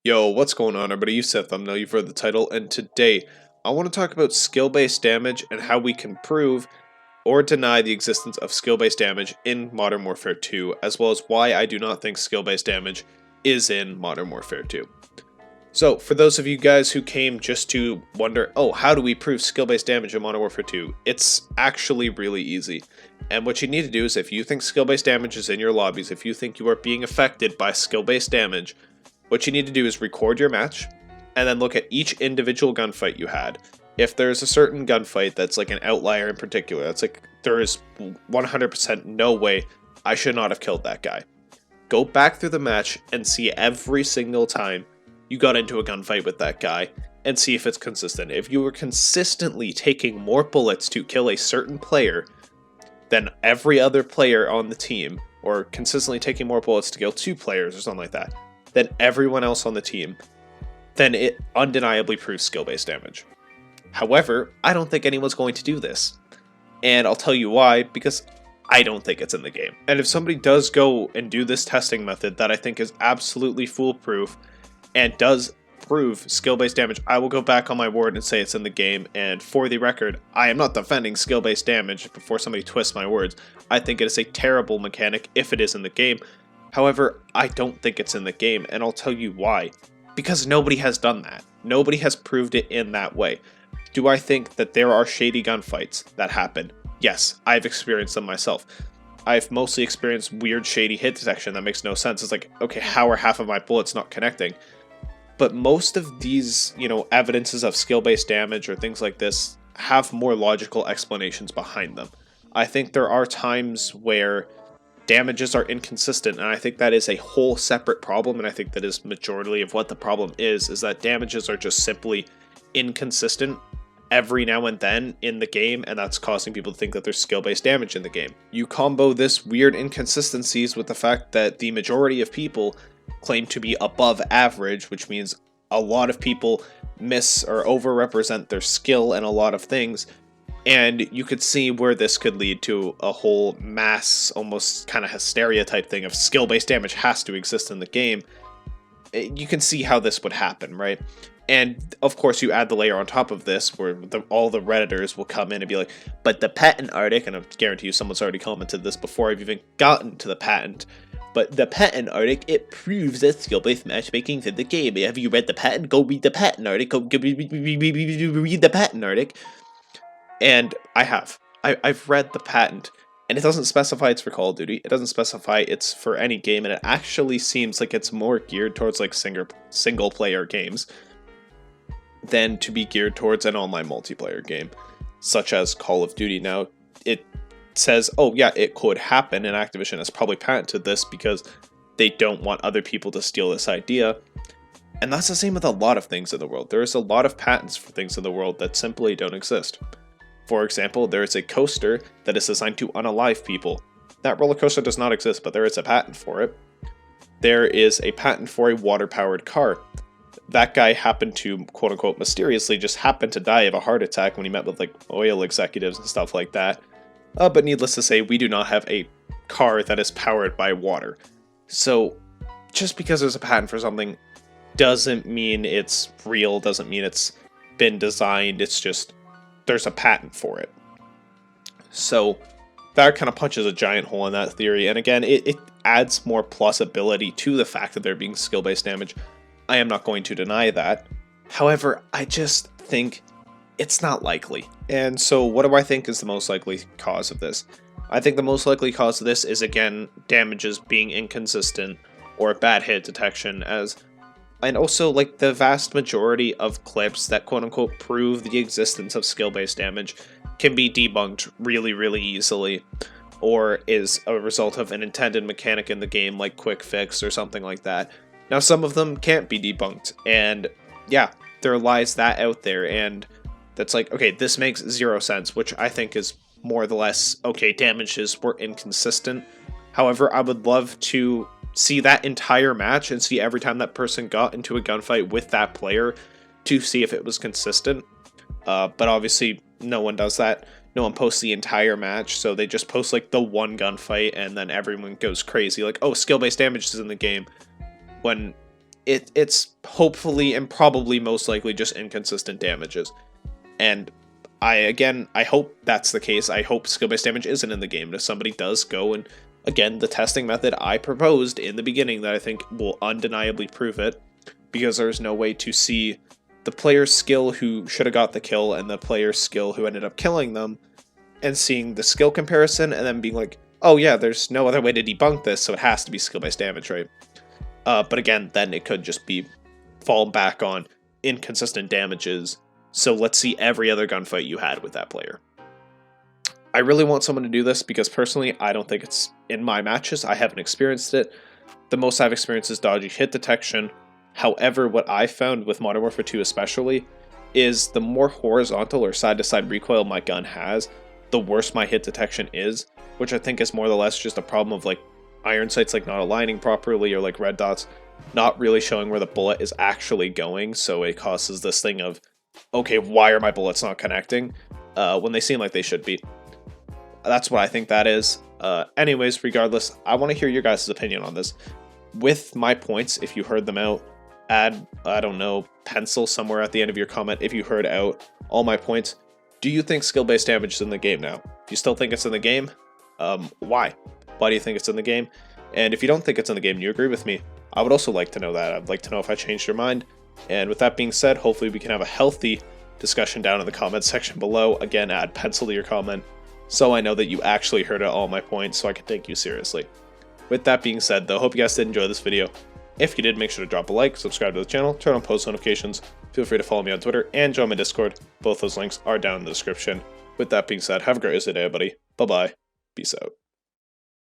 Yo, what's going on everybody? You said thumbnail, you've read the title, and today I want to talk about skill-based damage and how we can prove or deny the existence of skill-based damage in Modern Warfare 2, as well as why I do not think skill-based damage is in Modern Warfare 2. So, for those of you guys who came just to wonder, oh, how do we prove skill-based damage in Modern Warfare 2? It's actually really easy. And what you need to do is, if you think skill-based damage is in your lobbies, if you think you are being affected by skill-based damage, what you need to do is record your match, and then look at each individual gunfight you had. If there's a certain gunfight that's like an outlier in particular, that's like, there is 100% no way I should not have killed that guy. Go back through the match and see every single time you got into a gunfight with that guy, and see if it's consistent. If you were consistently taking more bullets to kill a certain player than every other player on the team, or consistently taking more bullets to kill two players or something like that, than everyone else on the team, then it undeniably proves skill-based damage. However, I don't think anyone's going to do this. And I'll tell you why, because I don't think it's in the game. And if somebody does go and do this testing method that I think is absolutely foolproof and does prove skill-based damage, I will go back on my word and say it's in the game. And for the record, I am not defending skill-based damage before somebody twists my words. I think it is a terrible mechanic if it is in the game. However, I don't think it's in the game, and I'll tell you why. Because nobody has done that. Nobody has proved it in that way. Do I think that there are shady gunfights that happen? Yes, I've experienced them myself. I've mostly experienced weird shady hit detection that makes no sense. It's like, okay, how are half of my bullets not connecting? But most of these, evidences of skill-based damage or things like this have more logical explanations behind them. I think there are times where damages are inconsistent, and I think that is a whole separate problem, and I think that is majority of what the problem is that damages are just simply inconsistent every now and then in the game, and that's causing people to think that there's skill-based damage in the game. You combo this weird inconsistencies with the fact that the majority of people claim to be above average, which means a lot of people miss or overrepresent their skill in a lot of things. And you could see where this could lead to a whole mass, almost kind of hysteria type thing of skill-based damage has to exist in the game. You can see how this would happen, right? And of course you add the layer on top of this where all the Redditors will come in and be like, but the patent article, and I guarantee you someone's already commented this before I've even gotten to the patent, but the patent article, it proves that skill-based matchmaking is in the game. Have you read the patent? Go read the patent article. Go read the patent article. And I have. I've read the patent, and it doesn't specify it's for Call of Duty. It doesn't specify it's for any game, and it actually seems like it's more geared towards like single-player games than to be geared towards an online multiplayer game, such as Call of Duty. Now, it says, oh yeah, it could happen, and Activision has probably patented this because they don't want other people to steal this idea. And that's the same with a lot of things in the world. There's a lot of patents for things in the world that simply don't exist. For example, there is a coaster that is designed to unalive people. That roller coaster does not exist, but there is a patent for it. There is a patent for a water-powered car. That guy happened to, quote-unquote, mysteriously just happened to die of a heart attack when he met with, like, oil executives and stuff like that. But needless to say, we do not have a car that is powered by water. So, just because there's a patent for something doesn't mean it's real, doesn't mean it's been designed, it's just there's a patent for it. So that kind of punches a giant hole in that theory, and again, it adds more plausibility to the fact that there being skill-based damage. I am not going to deny that. However, I just think it's not likely. And so what do I think is the most likely cause of this? I think the most likely cause of this is, again, damages being inconsistent or bad hit detection, and also, like, the vast majority of clips that quote-unquote prove the existence of skill-based damage can be debunked really, really easily, or is a result of an intended mechanic in the game, like quick fix or something like that. Now, some of them can't be debunked, and yeah, there lies that out there, and that's like, okay, this makes zero sense, which I think is more or less, okay, damages were inconsistent. However, I would love to see that entire match and see every time that person got into a gunfight with that player to see if it was consistent. But obviously no one does that. No one posts the entire match, so they just post like the one gunfight and then everyone goes crazy like, oh, skill-based damage is in the game, when it's hopefully and probably most likely just inconsistent damages. And I hope that's the case. I hope skill-based damage isn't in the game. And if somebody does go and, again, the testing method I proposed in the beginning that I think will undeniably prove it, because there's no way to see the player's skill who should have got the kill and the player's skill who ended up killing them, and seeing the skill comparison and then being like, oh yeah, there's no other way to debunk this, so it has to be skill-based damage, right? But again, then it could just be fall back on inconsistent damages. So let's see every other gunfight you had with that player. I really want someone to do this because personally, I don't think it's in my matches. I haven't experienced it. The most I've experienced is dodgy hit detection. However, what I found with Modern Warfare 2 especially is the more horizontal or side-to-side recoil my gun has, the worse my hit detection is, which I think is more or less just a problem of like iron sights like not aligning properly, or like red dots not really showing where the bullet is actually going, so it causes this thing of, okay, why are my bullets not connecting when they seem like they should be. That's what I think that is. Anyways, regardless, I want to hear your guys' opinion on this. With my points, if you heard them out, add, I don't know, pencil somewhere at the end of your comment if you heard out all my points. Do you think skill-based damage is in the game now? Do you still think it's in the game? Why? Why do you think it's in the game? And if you don't think it's in the game and you agree with me, I would also like to know that. I'd like to know if I changed your mind. And with that being said, hopefully we can have a healthy discussion down in the comments section below. Again, add pencil to your comment so I know that you actually heard all my points so I can take you seriously. With that being said though, hope you guys did enjoy this video. If you did, make sure to drop a like, subscribe to the channel, turn on post notifications, feel free to follow me on Twitter, and join my Discord. Both those links are down in the description. With that being said, have a great rest of the day, everybody. Bye-bye. Peace out.